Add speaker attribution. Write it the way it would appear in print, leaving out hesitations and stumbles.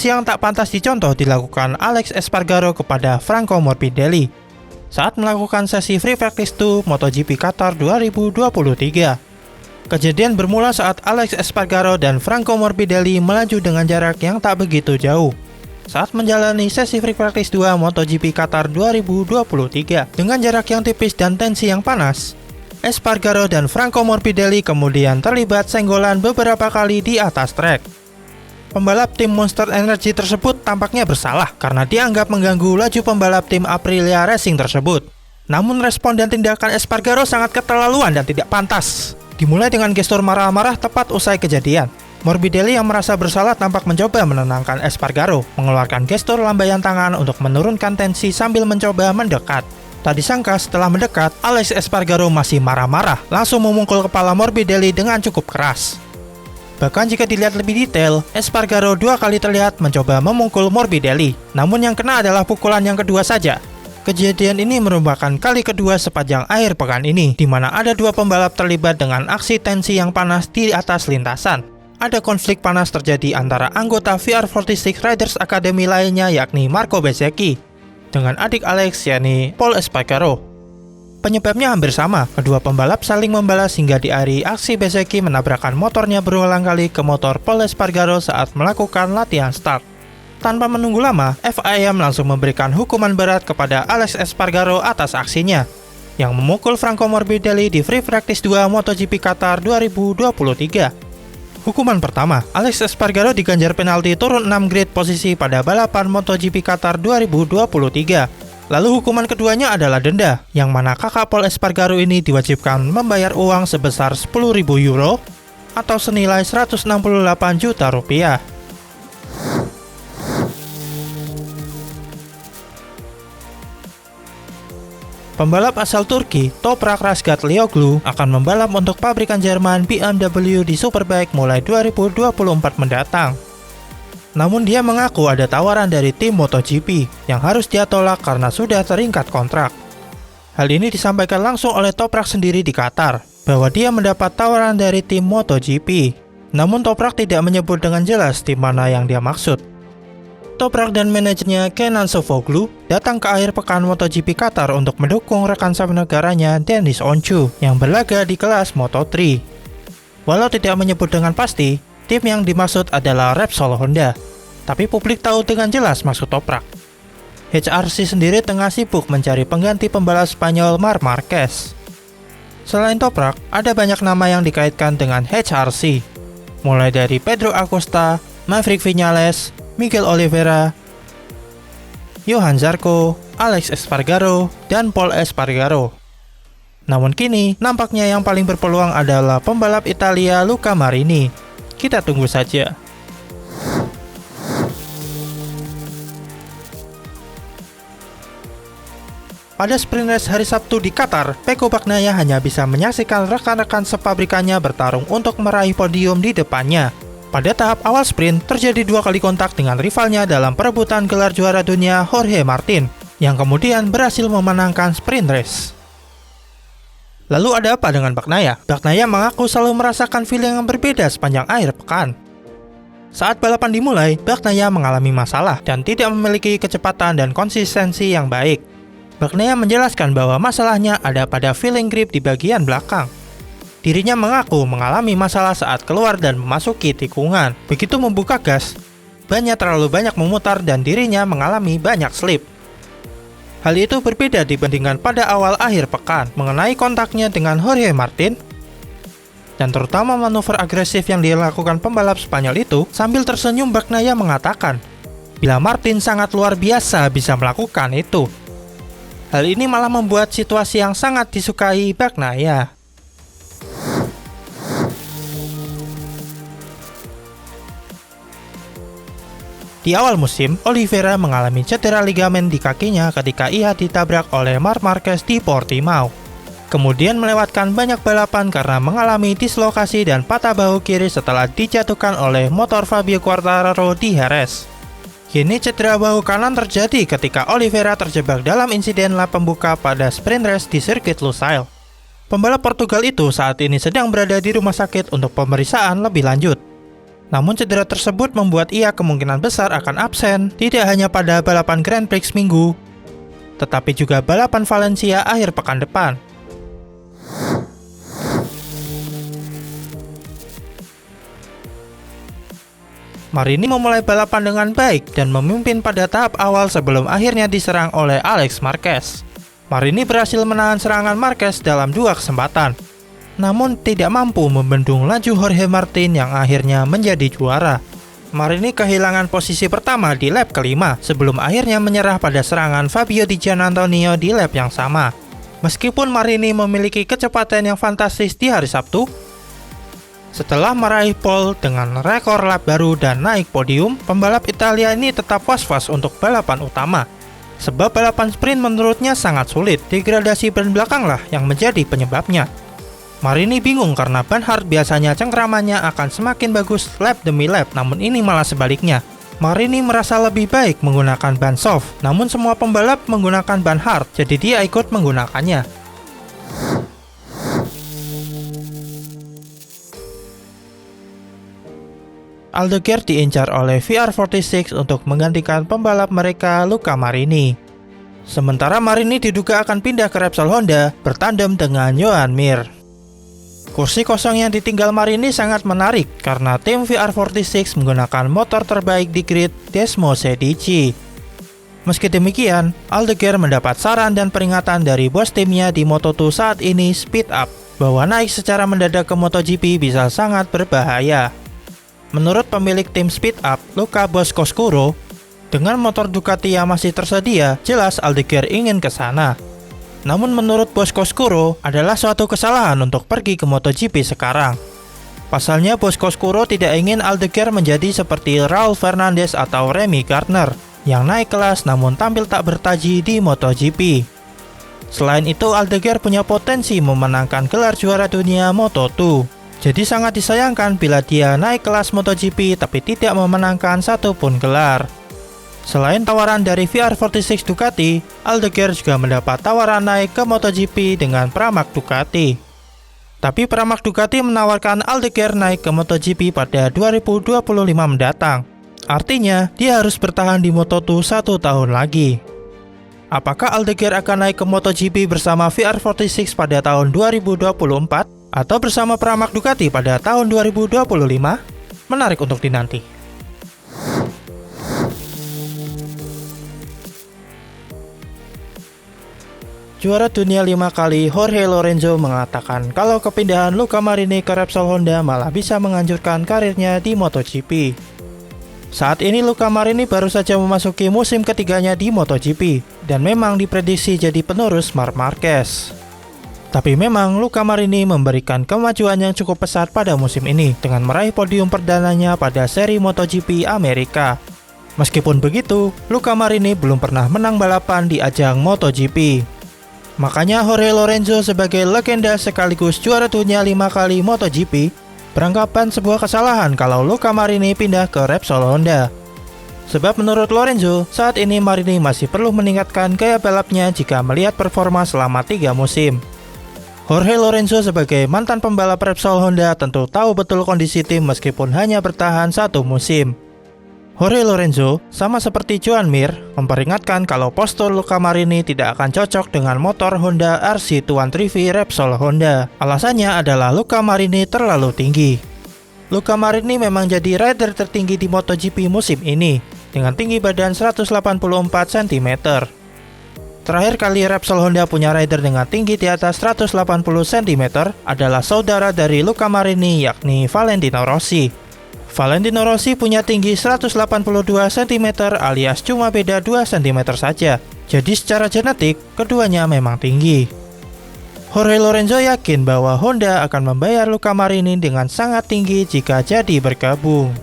Speaker 1: Aksi yang tak pantas dicontoh dilakukan Alex Espargaro kepada Franco Morbidelli saat melakukan sesi free practice 2 MotoGP Qatar 2023. Kejadian bermula saat Alex Espargaro dan Franco Morbidelli melaju dengan jarak yang tak begitu jauh saat menjalani sesi free practice 2 MotoGP Qatar 2023 dengan jarak yang tipis dan tensi yang panas. Espargaro dan Franco Morbidelli kemudian terlibat senggolan beberapa kali di atas trek. Pembalap tim Monster Energy tersebut tampaknya bersalah karena dianggap mengganggu laju pembalap tim Aprilia Racing tersebut. Namun respon dan tindakan Espargaro sangat keterlaluan dan tidak pantas. Dimulai dengan gestur marah-marah tepat usai kejadian. Morbidelli yang merasa bersalah tampak mencoba menenangkan Espargaro, mengeluarkan gestur lambaian tangan untuk menurunkan tensi sambil mencoba mendekat. Tak disangka setelah mendekat, Alex Espargaro masih marah-marah, langsung memukul kepala Morbidelli dengan cukup keras. Bahkan jika dilihat lebih detail, Espargaro 2 kali terlihat mencoba memukul Morbidelli, namun yang kena adalah pukulan yang kedua saja. Kejadian ini merupakan kali kedua sepanjang akhir pekan ini, di mana ada 2 pembalap terlibat dengan aksi tensi yang panas di atas lintasan. Ada konflik panas terjadi antara anggota VR46 Riders Academy lainnya yakni Marco Bezzecchi dengan adik Alex yakni Pol Espargaro. Penyebabnya hampir sama, kedua pembalap saling membalas hingga diakhiri aksi Bezzecchi menabrakkan motornya berulang kali ke motor Pol Espargaro saat melakukan latihan start. Tanpa menunggu lama, FIM langsung memberikan hukuman berat kepada Alex Espargaro atas aksinya, yang memukul Franco Morbidelli di Free Practice 2 MotoGP Qatar 2023. Hukuman pertama, Alex Espargaro diganjar penalti turun 6 grade posisi pada balapan MotoGP Qatar 2023. Lalu hukuman keduanya adalah denda, yang mana kakak Pol Espargaro ini diwajibkan membayar uang sebesar 10.000 euro atau senilai 168 juta rupiah. Pembalap asal Turki, Toprak Razgatlioglu akan membalap untuk pabrikan Jerman BMW di Superbike mulai 2024 mendatang. Namun dia mengaku ada tawaran dari tim MotoGP yang harus dia tolak karena sudah terikat kontrak. Hal ini disampaikan langsung oleh Toprak sendiri di Qatar, bahwa dia mendapat tawaran dari tim MotoGP. Namun Toprak tidak menyebut dengan jelas tim mana yang dia maksud. Toprak dan manajernya Kenan Sofuoglu datang ke akhir pekan MotoGP Qatar untuk mendukung rekan senegaranya Deniz Öncü yang berlaga di kelas Moto3. Walau tidak menyebut dengan pasti, tim yang dimaksud adalah Repsol Honda, tapi publik tahu dengan jelas maksud Toprak. HRC sendiri tengah sibuk mencari pengganti pembalap Spanyol Marc Marquez. Selain Toprak, ada banyak nama yang dikaitkan dengan HRC, mulai dari Pedro Acosta, Maverick Viñales, Miguel Oliveira, Johan Zarco, Alex Espargaro, dan Pol Espargaro. Namun kini, nampaknya yang paling berpeluang adalah pembalap Italia Luca Marini. Kita tunggu saja. Pada sprint race hari Sabtu di Qatar, Pecco Bagnaia hanya bisa menyaksikan rekan-rekan sepabrikannya bertarung untuk meraih podium di depannya. Pada tahap awal sprint, terjadi 2 kali kontak dengan rivalnya dalam perebutan gelar juara dunia Jorge Martin, yang kemudian berhasil memenangkan sprint race. Lalu ada apa dengan Bagnaia? Bagnaia mengaku selalu merasakan feeling yang berbeda sepanjang akhir pekan. Saat balapan dimulai, Bagnaia mengalami masalah dan tidak memiliki kecepatan dan konsistensi yang baik. Bagnaia menjelaskan bahwa masalahnya ada pada feeling grip di bagian belakang. Dirinya mengaku mengalami masalah saat keluar dan memasuki tikungan. Begitu membuka gas, bannya terlalu banyak memutar dan dirinya mengalami banyak slip. Hal itu berbeda dibandingkan pada awal akhir pekan mengenai kontaknya dengan Jorge Martin, dan terutama manuver agresif yang dilakukan pembalap Spanyol itu. Sambil tersenyum, Bagnaia mengatakan bila Martin sangat luar biasa bisa melakukan itu. Hal ini malah membuat situasi yang sangat disukai Bagnaia. Di awal musim, Oliveira mengalami cedera ligamen di kakinya ketika ia ditabrak oleh Marc Marquez di Portimao. Kemudian melewatkan banyak balapan karena mengalami dislokasi dan patah bahu kiri setelah dijatuhkan oleh motor Fabio Quartararo di Jerez. Kini cedera bahu kanan terjadi ketika Oliveira terjebak dalam insiden lap pembuka pada sprint race di sirkuit Lusail. Pembalap Portugal itu saat ini sedang berada di rumah sakit untuk pemeriksaan lebih lanjut. Namun cedera tersebut membuat ia kemungkinan besar akan absen tidak hanya pada balapan Grand Prix Minggu, tetapi juga balapan Valencia akhir pekan depan. Marini memulai balapan dengan baik dan memimpin pada tahap awal sebelum akhirnya diserang oleh Alex Marquez. Marini berhasil menahan serangan Marquez dalam 2 kesempatan, namun tidak mampu membendung laju Jorge Martin yang akhirnya menjadi juara. Marini kehilangan posisi pertama di lap kelima sebelum akhirnya menyerah pada serangan Fabio Di Giannantonio di lap yang sama. Meskipun Marini memiliki kecepatan yang fantastis di hari Sabtu, setelah meraih pole dengan rekor lap baru dan naik podium, pembalap Italia ini tetap was-was untuk balapan utama. Sebab balapan sprint menurutnya sangat sulit, degradasi ban belakanglah yang menjadi penyebabnya. Marini bingung karena ban hard biasanya cengkramannya akan semakin bagus lap demi lap, namun ini malah sebaliknya. Marini merasa lebih baik menggunakan ban soft, namun semua pembalap menggunakan ban hard, jadi dia ikut menggunakannya. Aldeguer diincar oleh VR46 untuk menggantikan pembalap mereka Luca Marini. Sementara Marini diduga akan pindah ke Repsol Honda bertandem dengan Joan Mir. Kursi kosong yang ditinggal Marini sangat menarik karena tim VR46 menggunakan motor terbaik di grid Desmo Sedici. Meski demikian, Aldeguer mendapat saran dan peringatan dari bos timnya di Moto2 saat ini speed up, bahwa naik secara mendadak ke MotoGP bisa sangat berbahaya. Menurut pemilik tim speed up, Luca Boscoscuro, dengan motor Ducati yang masih tersedia, jelas Aldeguer ingin ke sana. Namun menurut Boscoscuro, adalah suatu kesalahan untuk pergi ke MotoGP sekarang. Pasalnya Boscoscuro tidak ingin Aldeguer menjadi seperti Raul Fernandez atau Remy Gardner, yang naik kelas namun tampil tak bertaji di MotoGP. Selain itu, Aldeguer punya potensi memenangkan gelar juara dunia Moto2. Jadi sangat disayangkan bila dia naik kelas MotoGP tapi tidak memenangkan satupun gelar. Selain tawaran dari VR46 Ducati, Aldeguer juga mendapat tawaran naik ke MotoGP dengan Pramac Ducati. Tapi Pramac Ducati menawarkan Aldeguer naik ke MotoGP pada 2025 mendatang. Artinya, dia harus bertahan di Moto2 1 tahun lagi. Apakah Aldeguer akan naik ke MotoGP bersama VR46 pada tahun 2024? Atau bersama Pramac Ducati pada tahun 2025? Menarik untuk dinanti. Juara dunia 5 kali Jorge Lorenzo mengatakan kalau kepindahan Luca Marini ke Repsol Honda malah bisa menghancurkan karirnya di MotoGP. Saat ini Luca Marini baru saja memasuki musim ketiganya di MotoGP dan memang diprediksi jadi penerus Marc Marquez. Tapi memang Luca Marini memberikan kemajuan yang cukup pesat pada musim ini dengan meraih podium perdananya pada seri MotoGP Amerika. Meskipun begitu, Luca Marini belum pernah menang balapan di ajang MotoGP. Makanya Jorge Lorenzo sebagai legenda sekaligus juara dunia 5 kali MotoGP beranggapan sebuah kesalahan kalau Luca Marini pindah ke Repsol Honda. Sebab menurut Lorenzo, saat ini Marini masih perlu meningkatkan gaya balapnya jika melihat performa selama 3 musim. Jorge Lorenzo sebagai mantan pembalap Repsol Honda tentu tahu betul kondisi tim meskipun hanya bertahan 1 musim. Jorge Lorenzo, sama seperti Joan Mir, memperingatkan kalau postur Luca Marini tidak akan cocok dengan motor Honda RC213V Repsol Honda. Alasannya adalah Luca Marini terlalu tinggi. Luca Marini memang jadi rider tertinggi di MotoGP musim ini, dengan tinggi badan 184 cm. Terakhir kali Repsol Honda punya rider dengan tinggi di atas 180 cm adalah saudara dari Luca Marini yakni Valentino Rossi. Valentino Rossi punya tinggi 182 cm alias cuma beda 2 cm saja. Jadi secara genetik, keduanya memang tinggi. Jorge Lorenzo yakin bahwa Honda akan membayar Luca Marini dengan sangat tinggi jika jadi bergabung.